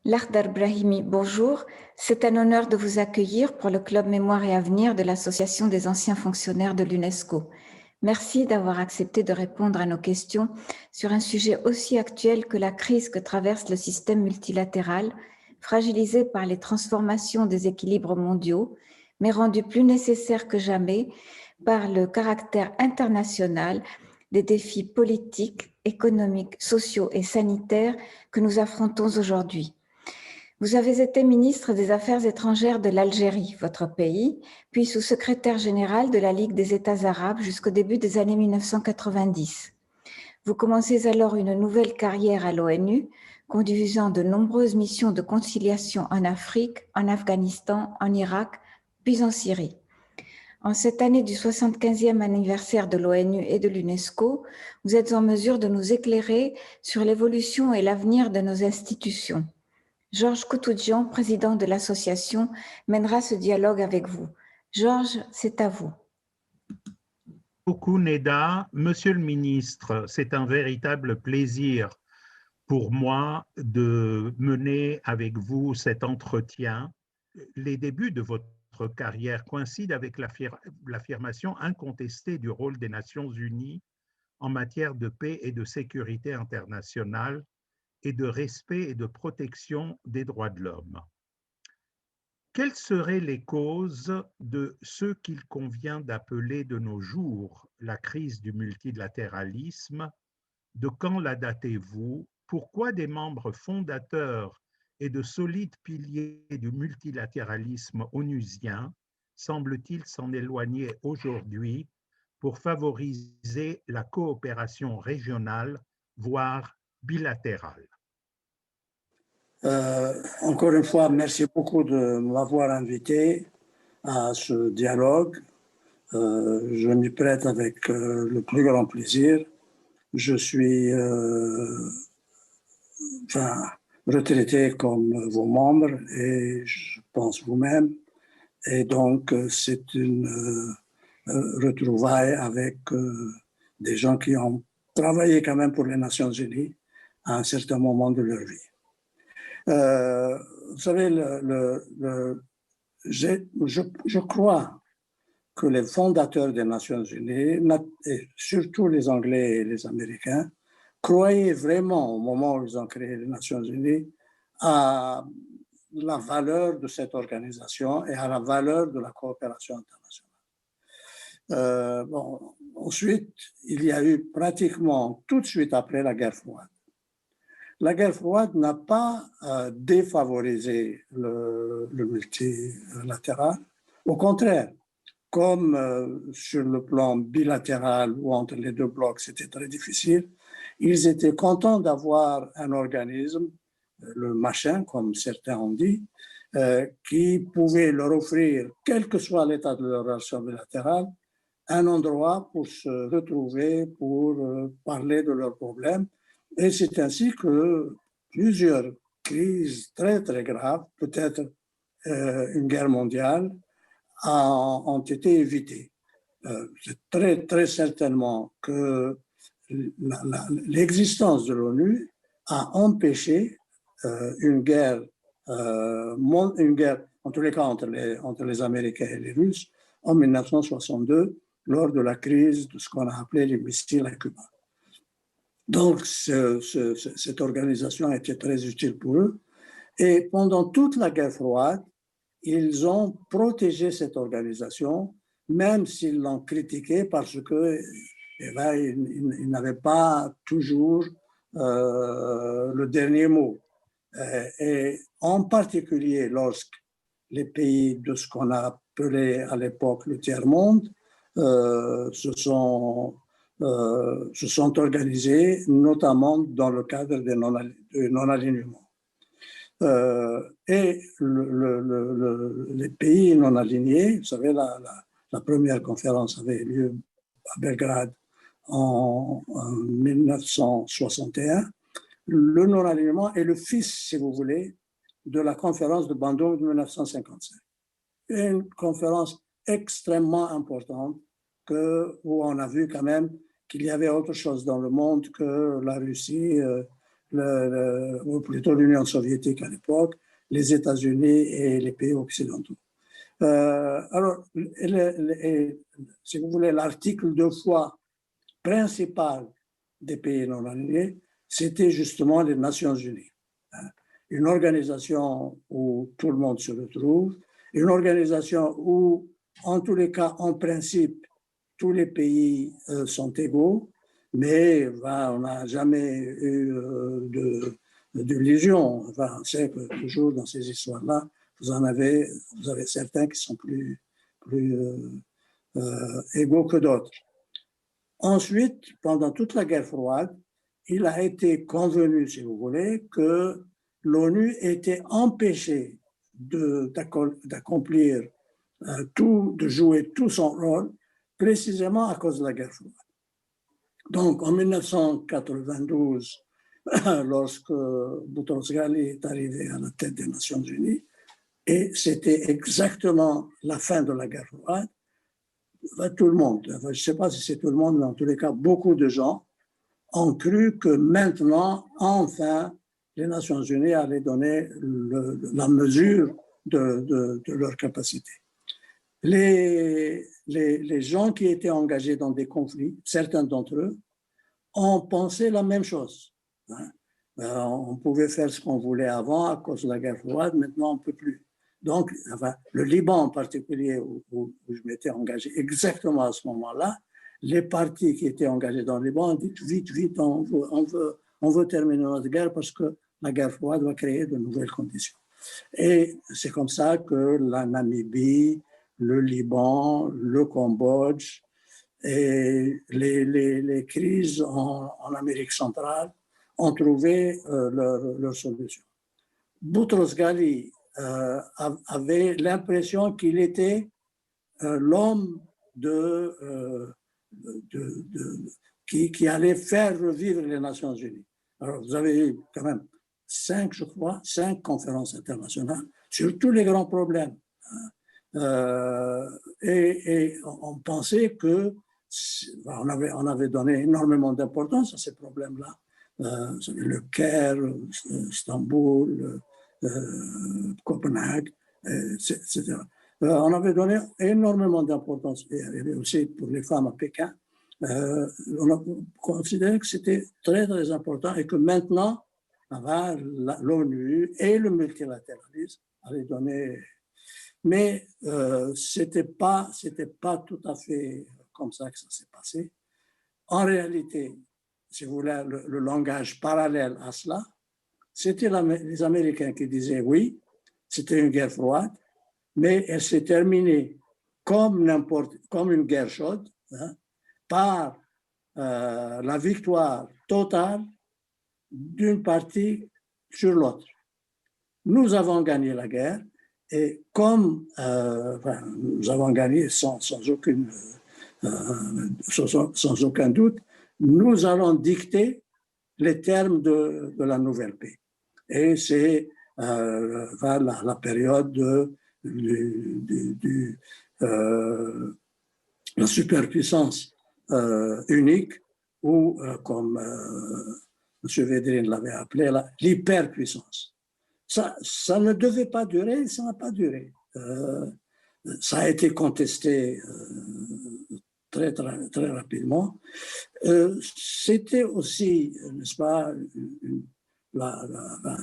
Lakhdar Brahimi, bonjour. C'est un honneur de vous accueillir pour le Club Mémoire et Avenir de l'Association des anciens fonctionnaires de l'UNESCO. Merci d'avoir accepté de répondre à nos questions sur un sujet aussi actuel que la crise que traverse le système multilatéral, fragilisé par les transformations des équilibres mondiaux, mais rendu plus nécessaire que jamais par le caractère international des défis politiques, économiques, sociaux et sanitaires que nous affrontons aujourd'hui. Vous avez été ministre des Affaires étrangères de l'Algérie, votre pays, puis sous-secrétaire général de la Ligue des États arabes jusqu'au début des années 1990. Vous commencez alors une nouvelle carrière à l'ONU, conduisant de nombreuses missions de conciliation en Afrique, en Afghanistan, en Irak, puis en Syrie. En cette année du 75e anniversaire de l'ONU et de l'UNESCO, vous êtes en mesure de nous éclairer sur l'évolution et l'avenir de nos institutions. Georges Koutoudjian, président de l'association, mènera ce dialogue avec vous. Georges, c'est à vous. Beaucoup, Neda. Monsieur le ministre, c'est un véritable plaisir pour moi de mener avec vous cet entretien. Les débuts de votre carrière coïncident avec l'affirmation incontestée du rôle des Nations Unies en matière de paix et de sécurité internationale et de respect et de protection des droits de l'homme. Quelles seraient les causes de ce qu'il convient d'appeler de nos jours la crise du multilatéralisme? De quand la datez-vous? Pourquoi des membres fondateurs et de solides piliers du multilatéralisme onusien semblent-ils s'en éloigner aujourd'hui pour favoriser la coopération régionale, voire bilatérale? Encore une fois, merci beaucoup de m'avoir invité à ce dialogue. Je m'y prête avec le plus grand plaisir. Je suis retraité comme vos membres et je pense vous-même. Et donc, c'est une retrouvaille avec des gens qui ont travaillé quand même pour les Nations Unies à un certain moment de leur vie. Vous savez, je crois que les fondateurs des Nations Unies, et surtout les Anglais et les Américains, croyaient vraiment, au moment où ils ont créé les Nations Unies, à la valeur de cette organisation et à la valeur de la coopération internationale. Ensuite, il y a eu pratiquement tout de suite après la guerre froide. La guerre froide n'a pas défavorisé le multilatéral. Au contraire, comme sur le plan bilatéral ou entre les deux blocs, c'était très difficile, ils étaient contents d'avoir un organisme, le machin, comme certains ont dit, qui pouvait leur offrir, quel que soit l'état de leur relation bilatérale, un endroit pour se retrouver, pour parler de leurs problèmes. Et c'est ainsi que plusieurs crises très, très graves, peut-être une guerre mondiale, ont été évitées. C'est très, très certainement que l'existence de l'ONU a empêché une guerre, en tous les cas entre les Américains et les Russes, en 1962, lors de la crise de ce qu'on a appelé les missiles à Cuba. Donc, cette organisation a été très utile pour eux. Et pendant toute la guerre froide, ils ont protégé cette organisation, même s'ils l'ont critiquée parce que ils n'avaient pas toujours le dernier mot. Et en particulier lorsque les pays de ce qu'on a appelé à l'époque le tiers-monde se sont organisés, notamment dans le cadre des non-alignements. Et les pays non alignés, vous savez, la première conférence avait lieu à Belgrade en 1961. Le non-alignement est le fils, si vous voulez, de la conférence de Bandung de 1955. Une conférence extrêmement importante où on a vu quand même qu'il y avait autre chose dans le monde que la Russie ou plutôt l'Union soviétique à l'époque, les États-Unis et les pays occidentaux. Alors, si vous voulez, l'article de foi principal des pays non alignés, c'était justement les Nations Unies. Une organisation où tout le monde se retrouve, une organisation où, en tous les cas, en principe, tous les pays sont égaux, mais on n'a jamais eu de légion. On sait que toujours dans ces histoires-là, vous avez certains qui sont plus égaux que d'autres. Ensuite, pendant toute la guerre froide, il a été convenu, si vous voulez, que l'ONU était empêchée d'accomplir de jouer tout son rôle, précisément à cause de la guerre froide. Donc, en 1992, lorsque Boutros-Ghali est arrivé à la tête des Nations Unies, et c'était exactement la fin de la guerre froide, tout le monde, je ne sais pas si c'est tout le monde, mais en tous les cas, beaucoup de gens ont cru que maintenant, enfin, les Nations Unies allaient donner la mesure de leur capacité. Les gens qui étaient engagés dans des conflits, certains d'entre eux, ont pensé la même chose. On pouvait faire ce qu'on voulait avant à cause de la guerre froide, maintenant on ne peut plus. Donc, le Liban en particulier, où je m'étais engagé exactement à ce moment-là, les partis qui étaient engagés dans le Liban ont dit vite, on veut terminer notre guerre parce que la guerre froide va créer de nouvelles conditions. Et c'est comme ça que la Namibie, le Liban, le Cambodge et les crises en Amérique centrale ont trouvé leur solution. Boutros-Ghali avait l'impression qu'il était l'homme qui allait faire revivre les Nations Unies. Alors, vous avez eu quand même 5 conférences internationales sur tous les grands problèmes. Et on pensait que on avait donné énormément d'importance à ces problèmes-là. Le Caire, Istanbul, Copenhague, etc. On avait donné énormément d'importance, et aussi pour les femmes à Pékin. On a considéré que c'était très, très important et que maintenant, l'ONU et le multilatéralisme allaient donner. Mais c'était pas tout à fait comme ça que ça s'est passé. En réalité, si vous voulez, le langage parallèle à cela, c'était les Américains qui disaient oui, c'était une guerre froide, mais elle s'est terminée comme une guerre chaude, par la victoire totale d'une partie sur l'autre. Nous avons gagné la guerre, et comme nous avons gagné sans aucun doute, nous allons dicter les termes de la nouvelle paix. Et c'est la période de la superpuissance unique, ou comme M. Védrine l'avait appelé, l'hyperpuissance. Ça ne devait pas durer, ça n'a pas duré. Ça a été contesté très, très, très rapidement. C'était aussi, n'est-ce pas,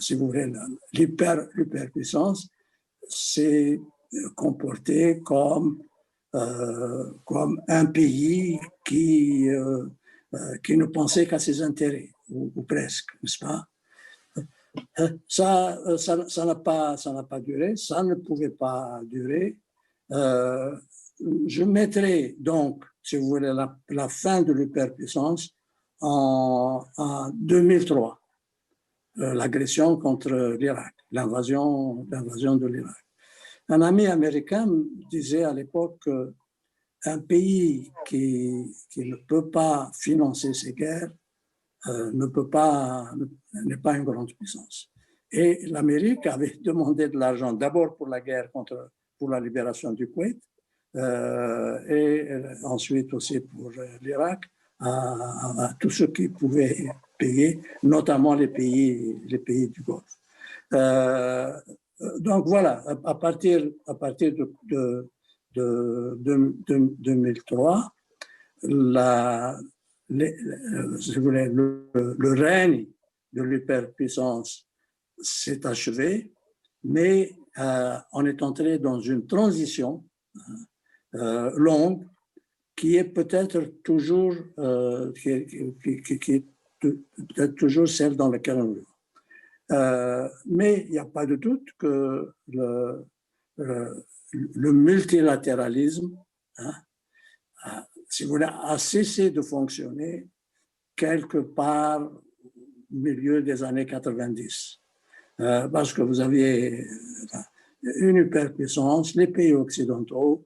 si vous voulez, l'hyperpuissance s'est comporté comme un pays qui ne pensait qu'à ses intérêts, ou presque, n'est-ce pas? Ça n'a pas duré, ça ne pouvait pas durer. Je mettrai donc, si vous voulez, la fin de l'hyperpuissance en 2003, l'agression contre l'Irak, l'invasion de l'Irak. Un ami américain me disait à l'époque qu'un pays qui ne peut pas financer ses guerres n'est pas une grande puissance. Et l'Amérique avait demandé de l'argent d'abord pour la guerre pour la libération du Koweït, et ensuite aussi pour l'Irak, à tous ceux qui pouvaient payer, notamment les pays du Golfe. Donc voilà, à partir de 2003, le règne de l'hyperpuissance s'est achevé, mais on est entré dans une transition longue qui est peut-être toujours, qui est peut-être toujours celle dans laquelle on vit. Mais il n'y a pas de doute que le multilatéralisme, si vous voulez, a cessé de fonctionner quelque part au milieu des années 90. Parce que vous aviez une hyperpuissance, les pays occidentaux,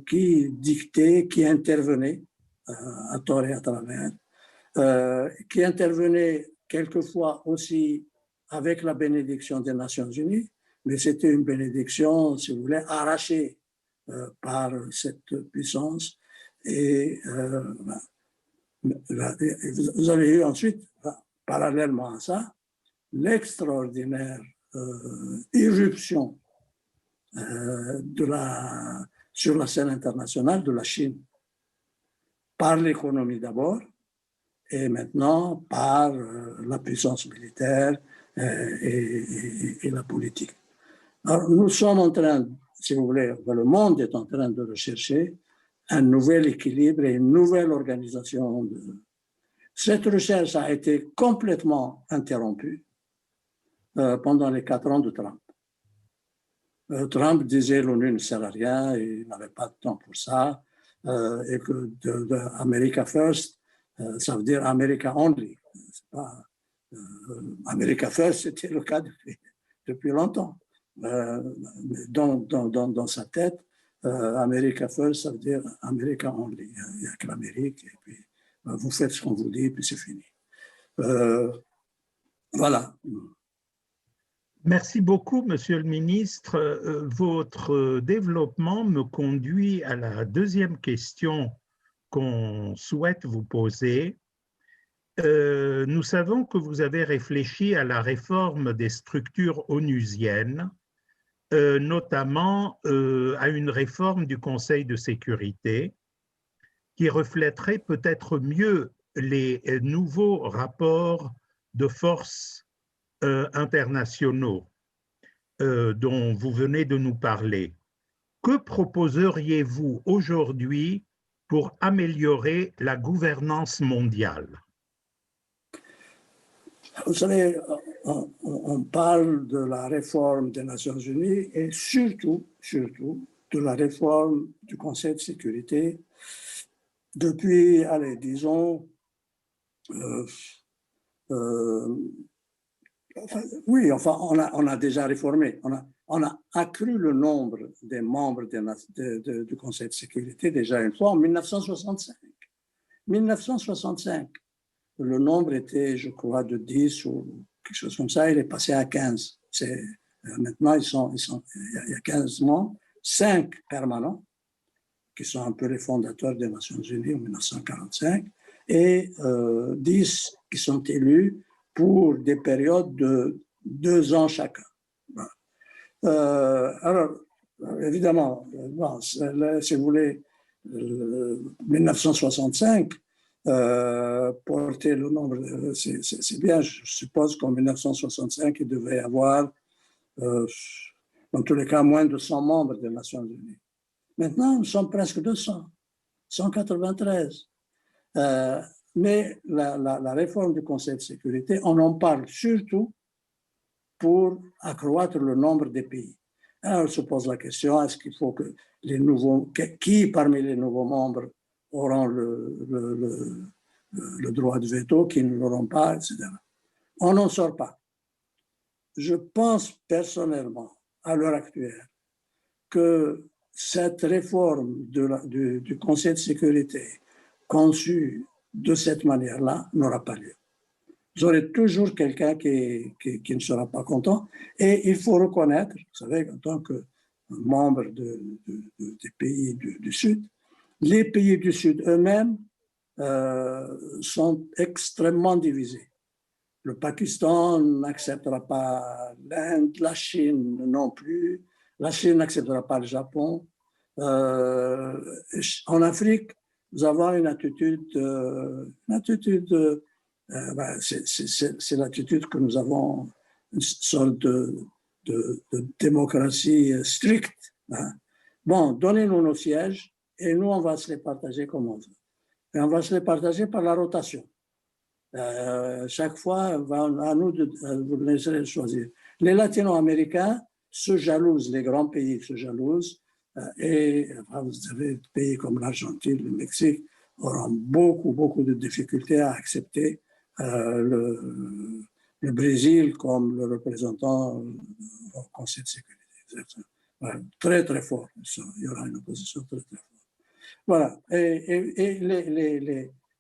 qui dictaient, qui intervenaient à tort et à travers, qui intervenaient quelquefois aussi avec la bénédiction des Nations Unies, mais c'était une bénédiction, si vous voulez, arrachée par cette puissance. Et vous avez eu ensuite, parallèlement à ça, l'extraordinaire irruption sur la scène internationale de la Chine, par l'économie d'abord, et maintenant par la puissance militaire et la politique. Alors, nous sommes en train, si vous voulez, le monde est en train de rechercher un nouvel équilibre et une nouvelle organisation. Cette recherche a été complètement interrompue pendant les 4 ans de Trump. Trump disait l'ONU ne sert à rien, il n'avait pas de temps pour ça, et que America First, ça veut dire America Only. Pas, America First, c'était le cas depuis longtemps. Dans sa tête, America First, ça veut dire America Only. Il n'y a que l'Amérique, et puis vous faites ce qu'on vous dit, puis c'est fini. Voilà. Merci beaucoup, Monsieur le Ministre. Votre développement me conduit à la deuxième question qu'on souhaite vous poser. Nous savons que vous avez réfléchi à la réforme des structures onusiennes, notamment à une réforme du Conseil de sécurité qui reflèterait peut-être mieux les nouveaux rapports de force internationaux dont vous venez de nous parler. Que proposeriez-vous aujourd'hui pour améliorer la gouvernance mondiale? Vous savez, on parle de la réforme des Nations Unies et surtout de la réforme du Conseil de sécurité depuis, allez, disons, oui, enfin, on a déjà réformé. On a accru le nombre des membres du Conseil de sécurité déjà une fois en 1965. 1965, le nombre était, je crois, de 10 ou quelque chose comme ça. Il est passé à 15. Maintenant, il y a 15 membres, 5 permanents, qui sont un peu les fondateurs des Nations Unies en 1945, et 10 qui sont élus pour des périodes de 2 ans chacun. Alors, évidemment, si vous voulez, 1965, porter le nombre, c'est bien, je suppose qu'en 1965, il devait y avoir, dans tous les cas, moins de 100 membres des Nations Unies. Maintenant, nous sommes presque 200, 193. Mais la réforme du Conseil de sécurité, on en parle surtout pour accroître le nombre des pays. Alors, on se pose la question, est-ce qu'il faut que qui parmi les nouveaux membres auront le droit de veto, qui ne l'auront pas, etc. On n'en sort pas. Je pense personnellement, à l'heure actuelle, que cette réforme du Conseil de sécurité conçue de cette manière-là n'aura pas lieu. Vous aurez toujours quelqu'un qui ne sera pas content. Et il faut reconnaître, vous savez, en tant que membre des pays du Sud, les pays du Sud eux-mêmes sont extrêmement divisés. Le Pakistan n'acceptera pas l'Inde, la Chine non plus, la Chine n'acceptera pas le Japon. En Afrique, nous avons une attitude c'est l'attitude que nous avons, une sorte de démocratie stricte. Hein. Bon, donnez-nous nos sièges et nous, on va se les partager comme on veut. Et on va se les partager par la rotation. Chaque fois, à nous de vous laisser choisir. Les latino-américains se jalousent, les grands pays se jalousent, et vous avez des pays comme l'Argentine, le Mexique, auront beaucoup de difficultés à accepter le Brésil comme le représentant au Conseil de sécurité. Voilà, très fort. Il y aura une opposition très forte. Voilà.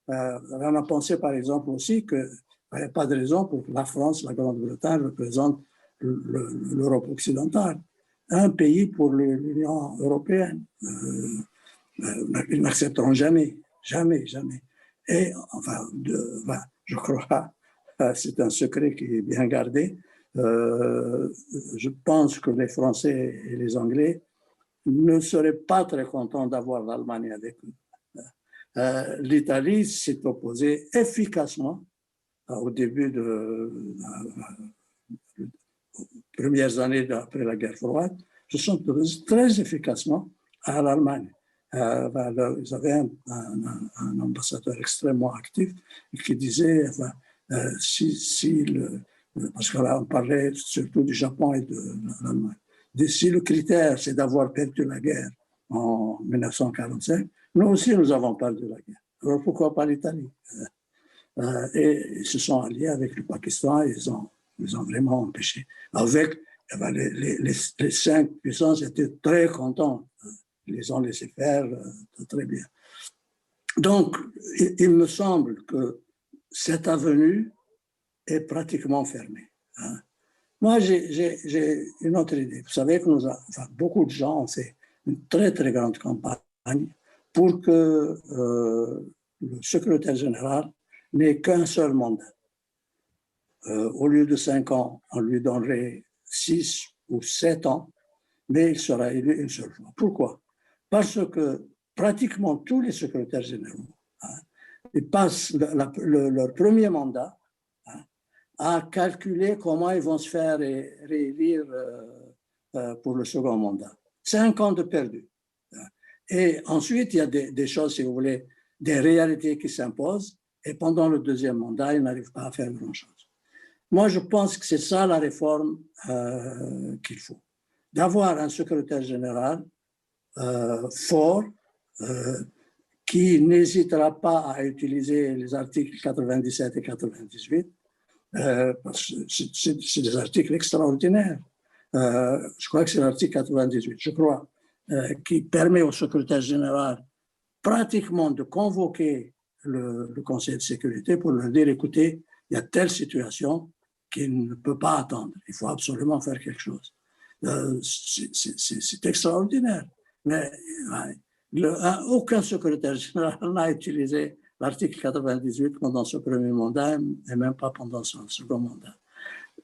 On a pensé par exemple aussi qu'il n'y a pas de raison pour que la France, la Grande-Bretagne représentent l'Europe occidentale. Un pays pour l'Union européenne. Ils n'accepteront jamais. Et enfin, je crois, c'est un secret qui est bien gardé. Je pense que les Français et les Anglais ne seraient pas très contents d'avoir l'Allemagne avec eux. L'Italie s'est opposée efficacement au début des premières années après la guerre froide, se sont opposés très efficacement à l'Allemagne. Ils avaient un ambassadeur extrêmement actif qui disait, parce qu'on parlait surtout du Japon et de l'Allemagne, si le critère c'est d'avoir perdu la guerre en 1945, nous aussi nous avons perdu la guerre. Alors pourquoi pas l'Italie? Et ils se sont alliés avec le Pakistan et ils ont vraiment empêché. Avec les 5 puissances étaient très contents. Ils les ont laissés faire très bien. Donc, il me semble que cette avenue est pratiquement fermée. Hein. Moi, j'ai une autre idée. Vous savez que beaucoup de gens ont fait une très grande campagne pour que le secrétaire général n'ait qu'un seul mandat. Au lieu de 5 ans, on lui donnerait 6 ou 7 ans, mais il sera élu une seule fois. Pourquoi? Parce que pratiquement tous les secrétaires généraux ils passent leur premier mandat à calculer comment ils vont se faire réélire pour le second mandat. 5 ans de perdu. Et ensuite, il y a des choses, si vous voulez, des réalités qui s'imposent, et pendant le deuxième mandat, ils n'arrivent pas à faire grand-chose. Moi, je pense que c'est ça la réforme qu'il faut. D'avoir un secrétaire général fort, qui n'hésitera pas à utiliser les articles 97 et 98, parce que c'est des articles extraordinaires. Je crois que c'est l'article 98, je crois, qui permet au secrétaire général pratiquement de convoquer le Conseil de sécurité pour leur dire, écoutez, il y a telle situation qu'il ne peut pas attendre, il faut absolument faire quelque chose. C'est extraordinaire. Mais aucun secrétaire général n'a utilisé l'article 98 pendant ce premier mandat et même pas pendant son second mandat.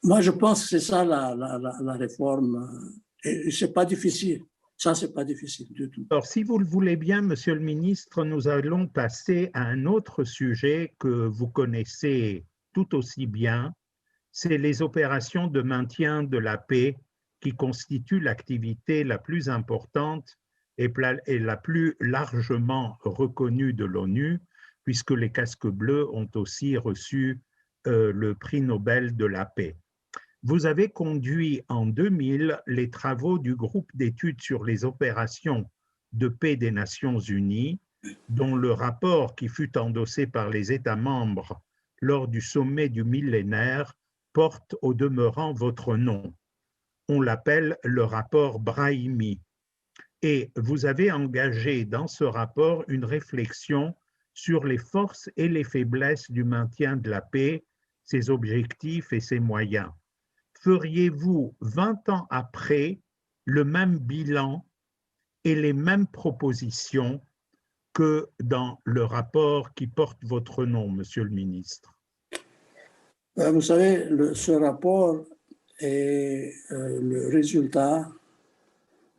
Moi, je pense que c'est ça la réforme. Et c'est pas difficile. Ça, c'est pas difficile du tout. Alors, si vous le voulez bien, Monsieur le Ministre, nous allons passer à un autre sujet que vous connaissez tout aussi bien. C'est les opérations de maintien de la paix qui constituent l'activité la plus importante et la plus largement reconnue de l'ONU, puisque les casques bleus ont aussi reçu le prix Nobel de la paix. Vous avez conduit en 2000 les travaux du groupe d'études sur les opérations de paix des Nations Unies, dont le rapport qui fut endossé par les États membres lors du sommet du millénaire porte au demeurant votre nom. On l'appelle le rapport Brahimi. Et vous avez engagé dans ce rapport une réflexion sur les forces et les faiblesses du maintien de la paix, ses objectifs et ses moyens. Feriez-vous 20 ans après le même bilan et les mêmes propositions que dans le rapport qui porte votre nom, Monsieur le ministre? Vous savez, ce rapport est le résultat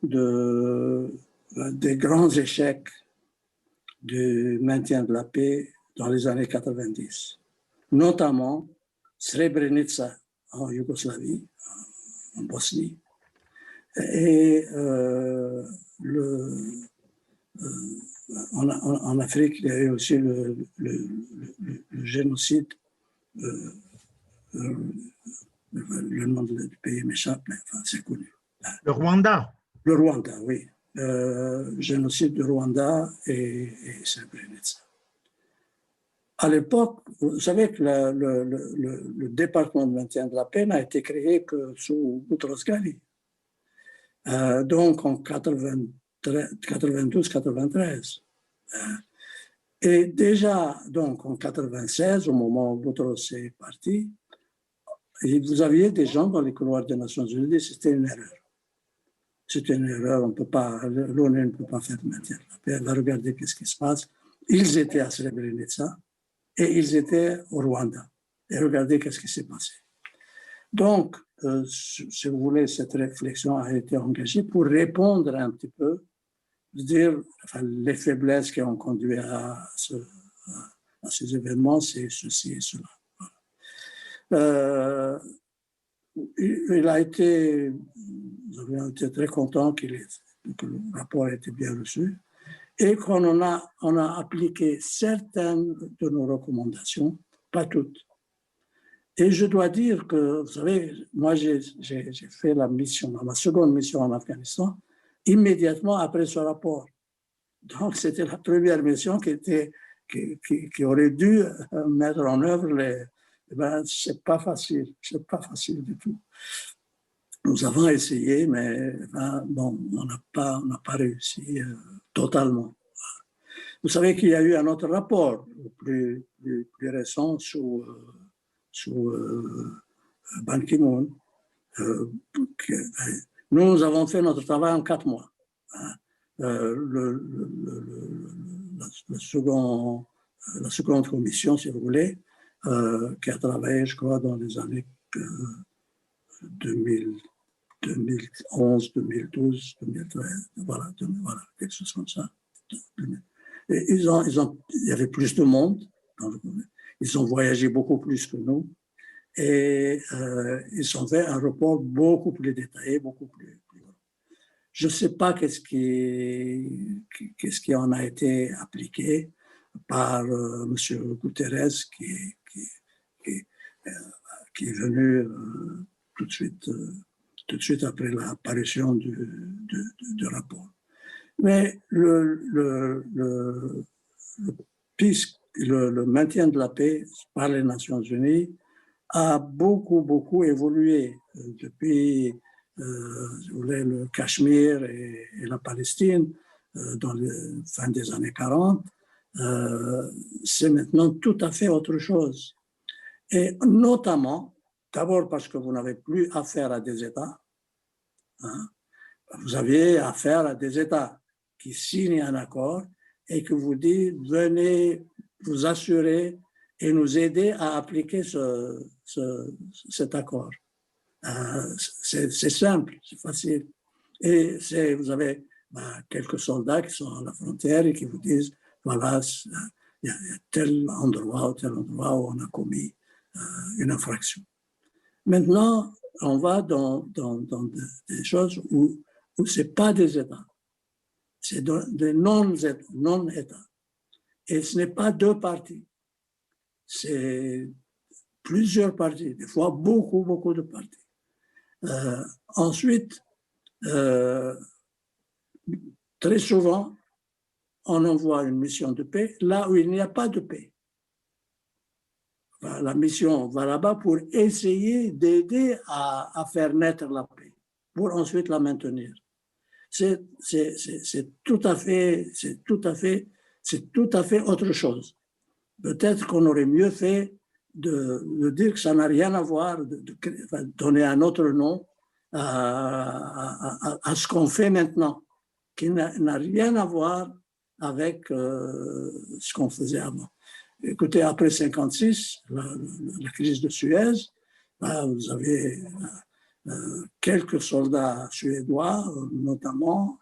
des grands échecs du maintien de la paix dans les années 90, notamment Srebrenica en Yougoslavie, en Bosnie, et en Afrique, il y a eu aussi le génocide. Le nom du pays m'échappe, mais enfin, c'est connu. Le Rwanda? Le Rwanda, oui. Génocide du Rwanda et Srebrenica. À l'époque, vous savez que le département de maintien de la paix n'a été créé que sous Boutros Ghali. Donc en 92-93. Et déjà, donc en 96, au moment où Boutros est parti, vous aviez des gens dans les couloirs des Nations Unies, c'était une erreur. C'est une erreur, on peut pas, l'ONU ne peut pas faire de maintien de la paix. Là, regardez qu'est-ce qui se passe. Ils étaient à Srebrenica et ils étaient au Rwanda. Et regardez qu'est-ce qui s'est passé. Donc, si vous voulez, cette réflexion a été engagée pour répondre un petit peu, dire enfin, les faiblesses qui ont conduit à ces événements, c'est ceci et cela. Il a été, nous avons été très contents que le rapport ait été bien reçu et qu'on a appliqué certaines de nos recommandations, pas toutes. Et je dois dire que, vous savez, moi j'ai fait ma seconde mission en Afghanistan immédiatement après ce rapport. Donc c'était la première mission qui aurait dû mettre en œuvre c'est pas facile du tout. Nous avons essayé, mais bon, on n'a pas réussi totalement. Vous savez qu'il y a eu un autre rapport plus récent sous Ban Ki-moon. Nous avons fait notre travail en 4 mois. La seconde commission, si vous voulez, qui a travaillé, je crois, dans les années 2011, 2012, 2013, voilà, quelque chose comme ça. Et il y avait plus de monde, ils ont voyagé beaucoup plus que nous, et ils ont fait un rapport beaucoup plus détaillé, beaucoup plus long. Je ne sais pas qu'est-ce qui en a été appliqué par M. Guterres, qui est venu tout de suite après l'apparition du rapport. Mais le maintien de la paix par les Nations Unies a beaucoup évolué depuis le Cachemire et la Palestine dans la fin des années 40. C'est maintenant tout à fait autre chose. Et notamment, d'abord parce que vous n'avez plus affaire à des États, vous avez affaire à des États qui signent un accord et que vous disent venez vous assurer et nous aider à appliquer cet accord. C'est simple, c'est facile. Et vous avez quelques soldats qui sont à la frontière et qui vous disent voilà, il y a tel endroit où on a commis une infraction. Maintenant, on va dans des choses où ce n'est pas des États, c'est des non-États. Et ce n'est pas 2 parties, c'est plusieurs parties, des fois beaucoup de parties. Ensuite, très souvent, on envoie une mission de paix là où il n'y a pas de paix. La mission va là-bas pour essayer d'aider à faire naître la paix, pour ensuite la maintenir. C'est tout à fait autre chose. Peut-être qu'on aurait mieux fait de dire que ça n'a rien à voir, de donner un autre nom à ce qu'on fait maintenant, qui n'a rien à voir avec ce qu'on faisait avant. Écoutez, après 1956, la crise de Suez, là, vous avez quelques soldats suédois, notamment,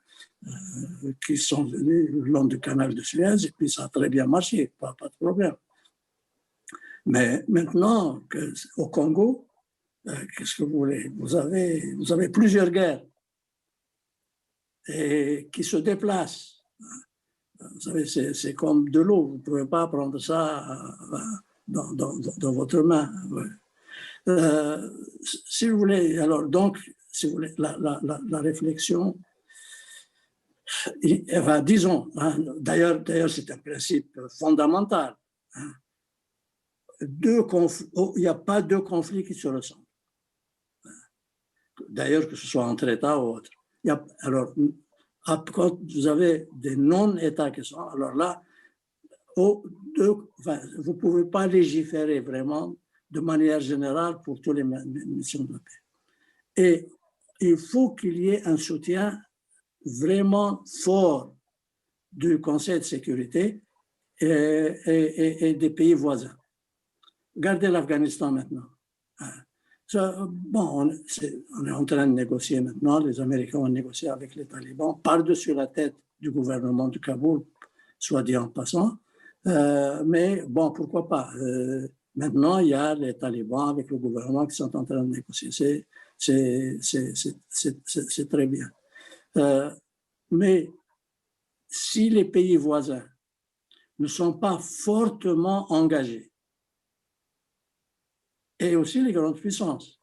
qui sont venus le long du canal de Suez, et puis ça a très bien marché, pas de problème. Mais maintenant, au Congo, qu'est-ce que vous voulez? Vous avez plusieurs guerres et qui se déplacent. Vous savez, c'est comme de l'eau, vous ne pouvez pas prendre ça dans votre main. Si vous voulez, alors donc, si vous voulez, la réflexion, disons, hein, d'ailleurs c'est un principe fondamental. Hein, il n'y a pas deux conflits qui se ressemblent. D'ailleurs, que ce soit entre États ou autres. Alors, quand vous avez des non-États qui sont, alors là, vous ne pouvez pas légiférer vraiment de manière générale pour toutes les missions de paix. Et il faut qu'il y ait un soutien vraiment fort du Conseil de sécurité et des pays voisins. Regardez l'Afghanistan maintenant. Bon, on est en train de négocier maintenant, les Américains ont négocié avec les talibans par-dessus la tête du gouvernement de Kaboul, soit dit en passant. Mais bon, pourquoi pas. Maintenant, il y a les talibans avec le gouvernement qui sont en train de négocier. C'est très bien. Mais si les pays voisins ne sont pas fortement engagés, et aussi les grandes puissances,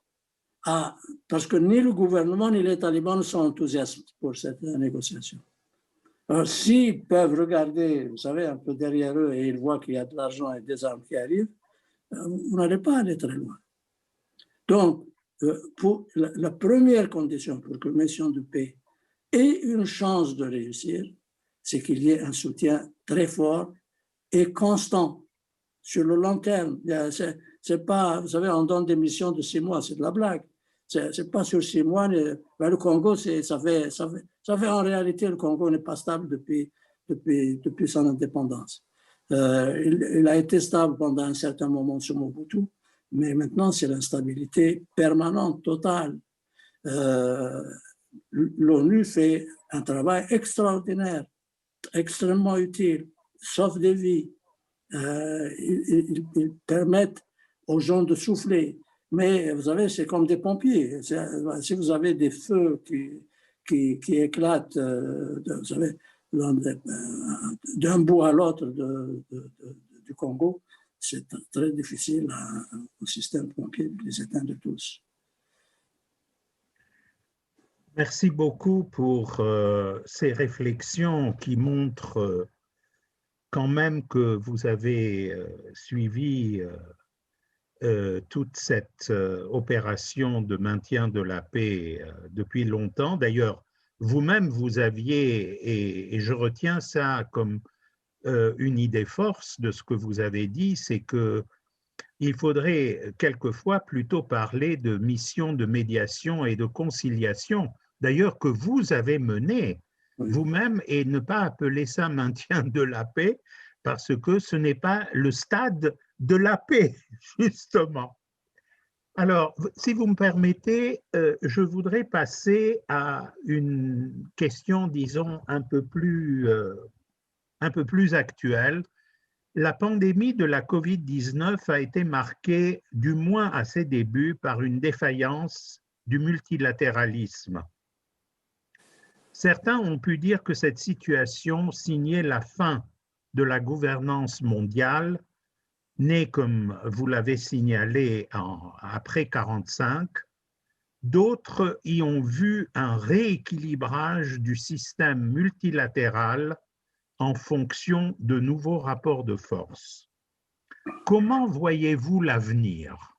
parce que ni le gouvernement ni les talibans ne sont enthousiastes pour cette négociation. Alors, s'ils peuvent regarder, vous savez, un peu derrière eux et ils voient qu'il y a de l'argent et des armes qui arrivent, vous n'allez pas aller très loin. Donc, pour la première condition pour que la mission de paix ait une chance de réussir, c'est qu'il y ait un soutien très fort et constant sur le long terme. C'est pas, vous savez, on donne des missions de 6 mois, c'est de la blague. C'est pas sur 6 mois. Le Congo, ça fait en réalité, le Congo n'est pas stable depuis son indépendance. Il a été stable pendant un certain moment sur Mobutu, mais maintenant, c'est l'instabilité permanente, totale. L'ONU fait un travail extraordinaire, extrêmement utile, sauve des vies. Ils permettent aux gens de souffler. Mais vous savez, c'est comme des pompiers. Si vous avez des feux qui éclatent, vous savez, d'un bout à l'autre du Congo, c'est très difficile au système pompier de les éteindre tous. Merci beaucoup pour ces réflexions qui montrent quand même que vous avez suivi toute cette opération de maintien de la paix depuis longtemps. D'ailleurs, vous-même, vous aviez, et je retiens ça comme une idée force de ce que vous avez dit, c'est que il faudrait quelquefois plutôt parler de mission de médiation et de conciliation, d'ailleurs que vous avez menée vous-même, et ne pas appeler ça maintien de la paix, parce que ce n'est pas le stade de la paix, justement. Alors, si vous me permettez, je voudrais passer à une question, disons, un peu plus actuelle. La pandémie de la COVID-19 a été marquée, du moins à ses débuts, par une défaillance du multilatéralisme. Certains ont pu dire que cette situation signait la fin de la gouvernance mondiale, née, comme vous l'avez signalé, après 1945. D'autres y ont vu un rééquilibrage du système multilatéral en fonction de nouveaux rapports de force. Comment voyez-vous l'avenir?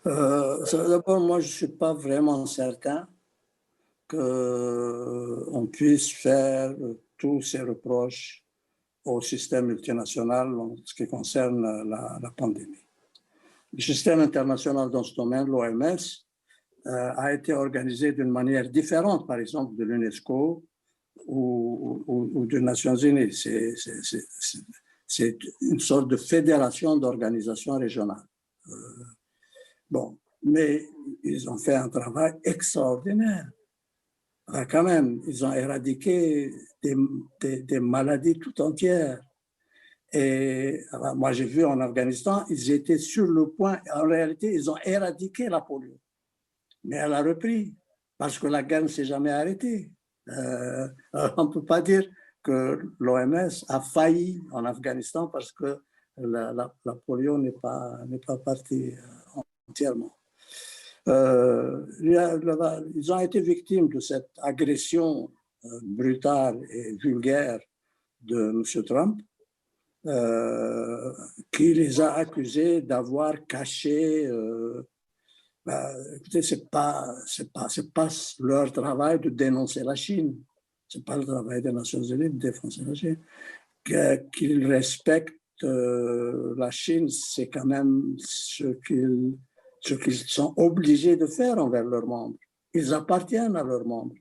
D'abord, moi, je ne suis pas vraiment certain qu'on puisse faire tous ces reproches au système multinational en ce qui concerne la pandémie. Le système international dans ce domaine, l'OMS, a été organisé d'une manière différente, par exemple, de l'UNESCO, ou des Nations Unies. C'est une sorte de fédération d'organisations régionales. Bon, mais ils ont fait un travail extraordinaire. Quand même, ils ont éradiqué des maladies tout entières. Et alors, moi, j'ai vu en Afghanistan, ils étaient sur le point, en réalité, ils ont éradiqué la polio. Mais elle a repris, parce que la guerre ne s'est jamais arrêtée. On ne peut pas dire que l'OMS a failli en Afghanistan parce que la polio n'est pas partie entièrement. Ils ont été victimes de cette agression brutale et vulgaire de M. Trump, qui les a accusés d'avoir caché. Écoutez, c'est pas leur travail de dénoncer la Chine. C'est pas le travail des Nations Unies de dénoncer la Chine. Qu'ils respectent la Chine, c'est quand même ce qu'ils sont obligés de faire envers leurs membres. Ils appartiennent à leurs membres.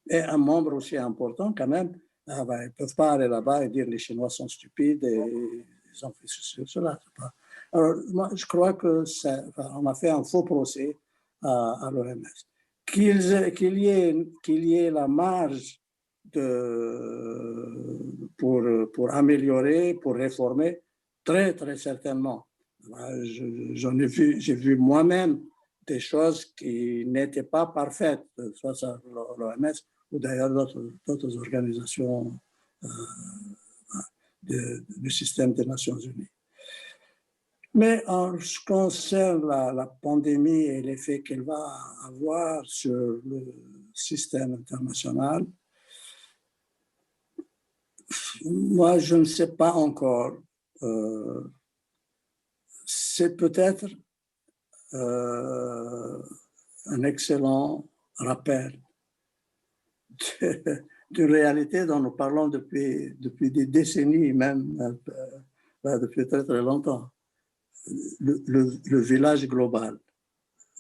Et un membre aussi important, quand même, ils ne peuvent pas aller là-bas et dire les Chinois sont stupides et ils ont fait ceci ou cela. Alors, moi, je crois qu'on a fait un faux procès à l'OMS. Qu'il y ait la marge pour améliorer, pour réformer, très, très certainement. J'ai vu moi-même des choses qui n'étaient pas parfaites, soit à l'OMS ou d'ailleurs d'autres organisations du système des Nations Unies. Mais en ce qui concerne la pandémie et l'effet qu'elle va avoir sur le système international, moi, je ne sais pas encore. C'est peut-être un excellent rappel d'une réalité dont nous parlons depuis des décennies, même depuis très très longtemps. Le village global,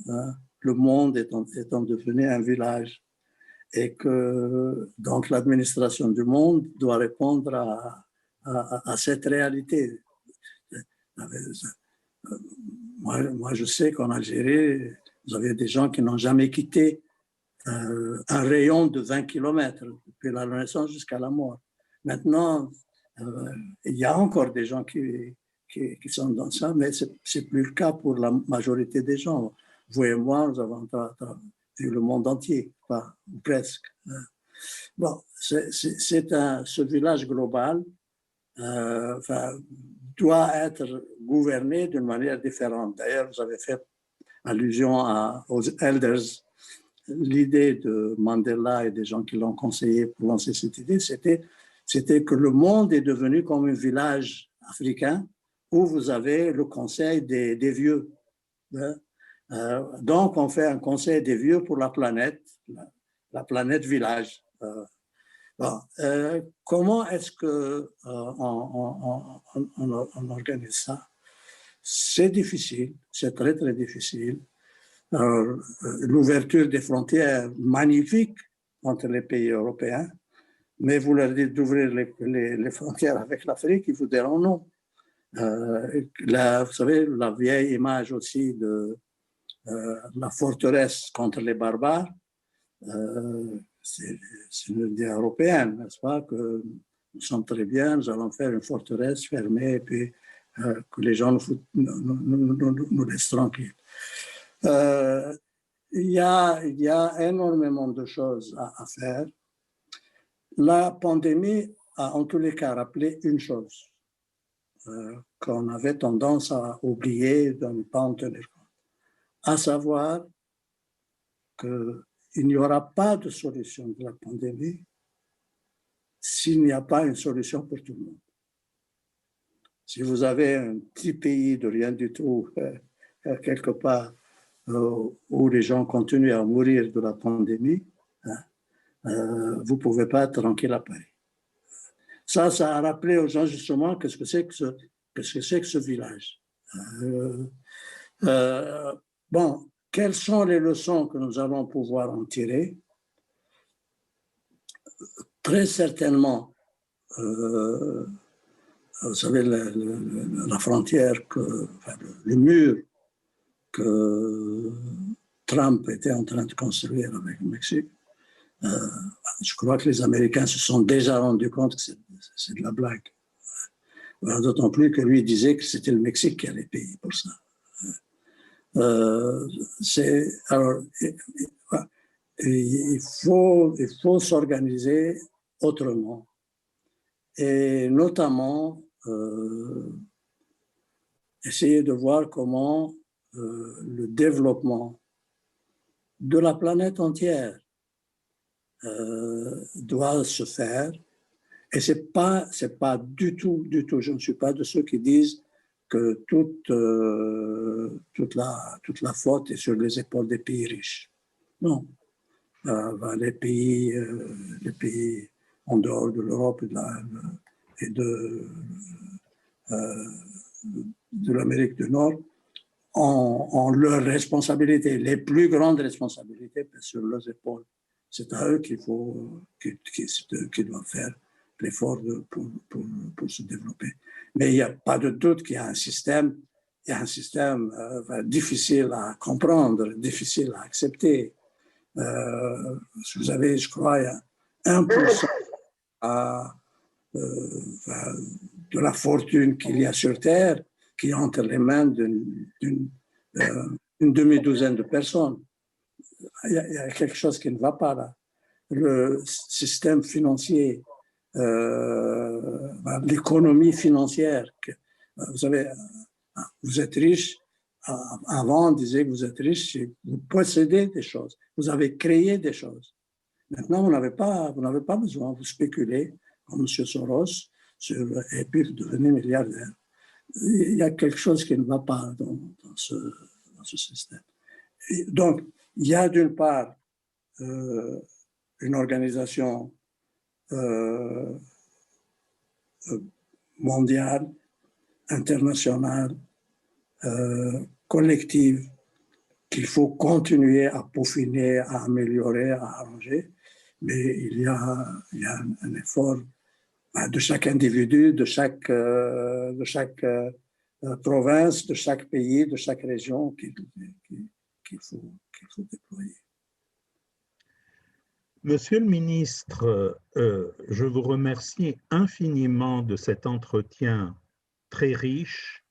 hein, le monde étant devenu un village, et que donc l'administration du monde doit répondre à cette réalité. Moi, je sais qu'en Algérie, vous avez des gens qui n'ont jamais quitté un rayon de 20 km, depuis la naissance jusqu'à la mort. Maintenant, il y a encore des gens qui sont dans ça, mais ce n'est plus le cas pour la majorité des gens. Vous et moi, nous avons vu le monde entier, pas presque. Bon, ce village global doit être gouverné d'une manière différente. D'ailleurs, vous avez fait allusion aux elders. L'idée de Mandela et des gens qui l'ont conseillé pour lancer cette idée, c'était que le monde est devenu comme un village africain où vous avez le conseil des vieux. Donc, on fait un conseil des vieux pour la planète village. Comment est-ce qu'on organise ça? C'est difficile, c'est très, très difficile. L'ouverture des frontières magnifique entre les pays européens, mais vous leur dites d'ouvrir les frontières avec l'Afrique, ils vous diront non. Vous savez, la vieille image aussi de la forteresse contre les barbares, c'est une idée européenne, n'est-ce pas, que nous sommes très bien, nous allons faire une forteresse fermée et puis que les gens nous laissent tranquilles. Il y a énormément de choses à faire. La pandémie a en tous les cas rappelé une chose qu'on avait tendance à oublier, de ne pas en tenir compte, à savoir qu'il n'y aura pas de solution de la pandémie s'il n'y a pas une solution pour tout le monde. Si vous avez un petit pays de rien du tout, quelque part, où les gens continuent à mourir de la pandémie, vous ne pouvez pas être tranquille à Paris. Ça a rappelé aux gens justement qu'est-ce que c'est que ce village. Bon, quelles sont les leçons que nous allons pouvoir en tirer? très certainement, vous savez, la frontière, enfin, le mur que Trump était en train de construire avec le Mexique, je crois que les Américains se sont déjà rendus compte que c'est de la blague. D'autant plus que lui disait que c'était le Mexique qui allait payer pour ça. Alors, il faut s'organiser autrement. Et notamment, essayer de voir comment le développement de la planète entière doit se faire. Et c'est pas du tout, je ne suis pas de ceux qui disent que toute la faute est sur les épaules des pays riches. Non. Les pays en dehors de l'Europe et de l'Amérique du Nord ont leurs responsabilités, les plus grandes responsabilités sur leurs épaules. C'est à eux qu'ils doivent faire l'effort pour se développer. Mais il n'y a pas de doute qu'il y a un système, difficile à comprendre, difficile à accepter. Vous avez, je crois, il y a 1% de la fortune qu'il y a sur Terre qui est entre les mains d'une demi-douzaine de personnes. Il y a quelque chose qui ne va pas là. Le système financier, l'économie financière. Vous savez, vous êtes riche. Avant, on disait que vous êtes riche si vous possédez des choses. Vous avez créé des choses. Maintenant, vous n'avez pas besoin. Vous spéculez, comme M. Soros, et puis vous devenez milliardaire. Il y a quelque chose qui ne va pas dans ce système. Et donc, il y a d'une part une organisation mondiale, internationale, collective, qu'il faut continuer à peaufiner, à améliorer, à arranger. Mais il y a un effort de chaque individu, de chaque province, de chaque pays, de chaque région qu'il faut déployer. Monsieur le ministre, je vous remercie infiniment de cet entretien très riche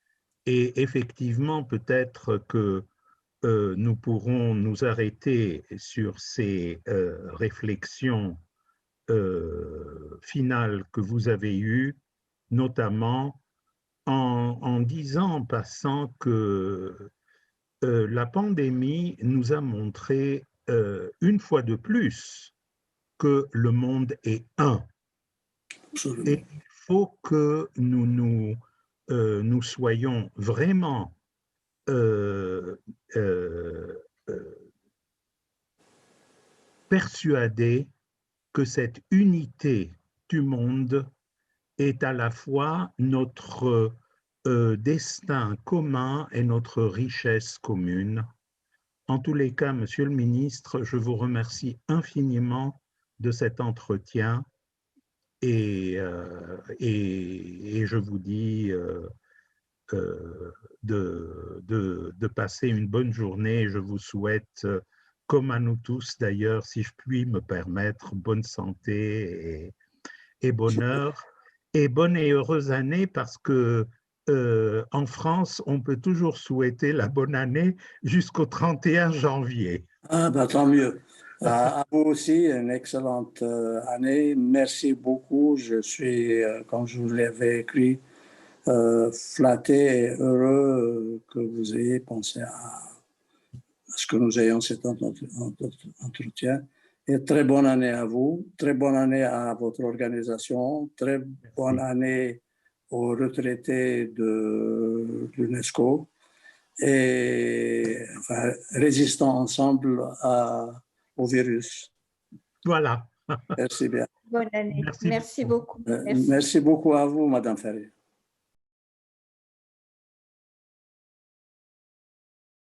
et effectivement peut-être que nous pourrons nous arrêter sur ces réflexions finales que vous avez eues, notamment en disant en passant que la pandémie nous a montré une fois de plus que le monde est un. Absolument. Et il faut que nous soyons vraiment persuadés que cette unité du monde est à la fois notre destin commun et notre richesse commune. En tous les cas, Monsieur le ministre, je vous remercie infiniment de cet entretien et je vous dis de passer une bonne journée. Je vous souhaite, comme à nous tous d'ailleurs, si je puis me permettre, bonne santé et bonheur et bonne et heureuse année parce que en France, on peut toujours souhaiter la bonne année jusqu'au 31 janvier. Ah, ben, tant mieux. À vous aussi, une excellente année. Merci beaucoup. Je suis, comme je vous l'avais écrit, flatté et heureux que vous ayez pensé à ce que nous ayons cet entretien. Et très bonne année à vous, très bonne année à votre organisation, très bonne année aux retraités de l'UNESCO et enfin, résistons ensemble au virus. Voilà. Merci bien. Bonne année. Merci beaucoup. Merci beaucoup à vous, Madame Ferrier.